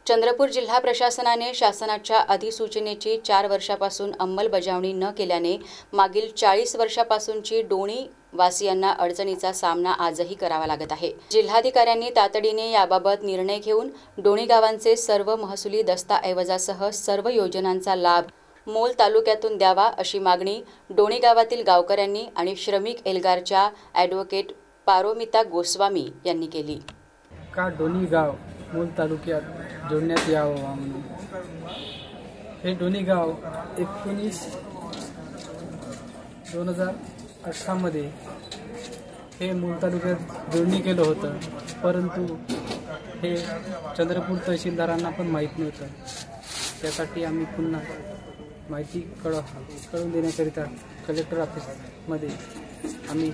चंद्रपूर जिल्हा प्रशासनाने शासनाच्या अधिसूचनेची 4 वर्षापासून अंमलबजावणी न केल्याने मागील 40 वर्षापासूनची डोणी वासियांना अडचणीचा सामना आजही करावा लागत आहे। जिल्हाधिकाऱ्यांनी तातडीने याबाबत निर्णय घेऊन डोणी गावांचे सर्व महसुली दस्तऐवजासह सर्व योजनांचा लाभ मोल तालुक्यातून द्यावा अशी मागणी डोणी गावातील गावकऱ्यांनी आणि श्रमिक एल्गारच्या ॲडव्होकेट पारोमिता गोस्वामी यांनी केली। का डोणी गाव मूल तालुक्यात जोडण्यात यावं म्हणून हे डोणी गाव 2018 मध्ये हे मूल तालुक्यात जोडणी केलं होतं, परंतु हे चंद्रपूर तहसीलदारांना पण माहीत नव्हतं। त्यासाठी आम्ही पुन्हा माहिती कळवून देण्याकरिता कलेक्टर ऑफिसमध्ये आम्ही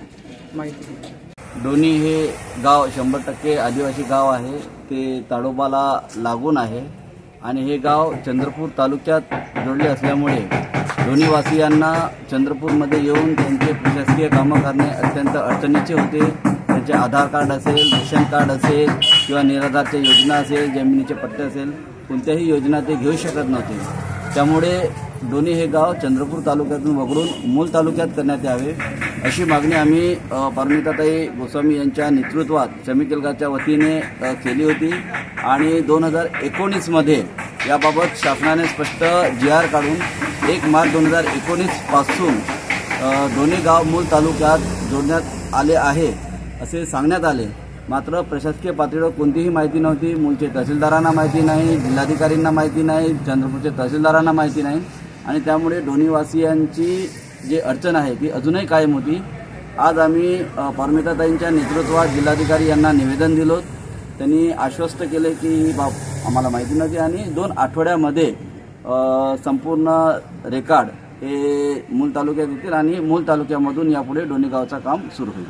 माहिती दिली। डोणी हे गाव 100% आदिवासी गाव आहे। ते ताडोबाला लागून आहे आणि हे गाव चंद्रपूर तालुक्यात जोडले असल्यामुळे डोणीवासियांना चंद्रपूरमध्ये येऊन त्यांचे प्रशासकीय कामं करणे अत्यंत अडचणीचे होते। त्यांचे आधार कार्ड असेल, रेशन कार्ड असेल किंवा निराधारच्या योजना असेल, जमिनीचे पट्टे असेल, कोणत्याही योजना ते घेऊ शकत नव्हते। त्यामुळे डोणी हे गाव चंद्रपूर तालुक्यातून वगळून मूल तालुक्यात करण्यात यावे अशी मागणी आम्ही पारोमिताताई गोस्वामी यांच्या नेतृत्वात श्रमिक एल्गारच्या वतीने केली होती आणि 2019 मध्ये याबाबत शासनाने स्पष्ट GR काढून 1 मार्च 2019 पासून डोणी गाव मूल तालुक्यात जोडण्यात आले आहे असे सांगण्यात आले। मात्र प्रशासकीय पातळीवर कोणतीही माहिती नव्हती। मूलचे तहसीलदारांना माहिती नाही, जिल्हाधिकाऱ्यांना माहिती नाही, चंद्रपूरच्या तहसीलदारांना माहिती नाही आणि त्यामुळे डोणीवासियांची जी अडचण आहे ती अजूनही कायम होती। आज आम्ही पारोमिताताईंच्या नेतृत्वात जिल्हाधिकारी यांना निवेदन दिलो। त्यांनी आश्वस्त केले की आम्हाला माहिती नव्हती आणि 2 आठवड्यामध्ये संपूर्ण रेकॉर्ड हे मूल तालुक्यात येतील आणि मूल तालुक्यामधून यापुढे डोणी गावचं काम सुरू होईल।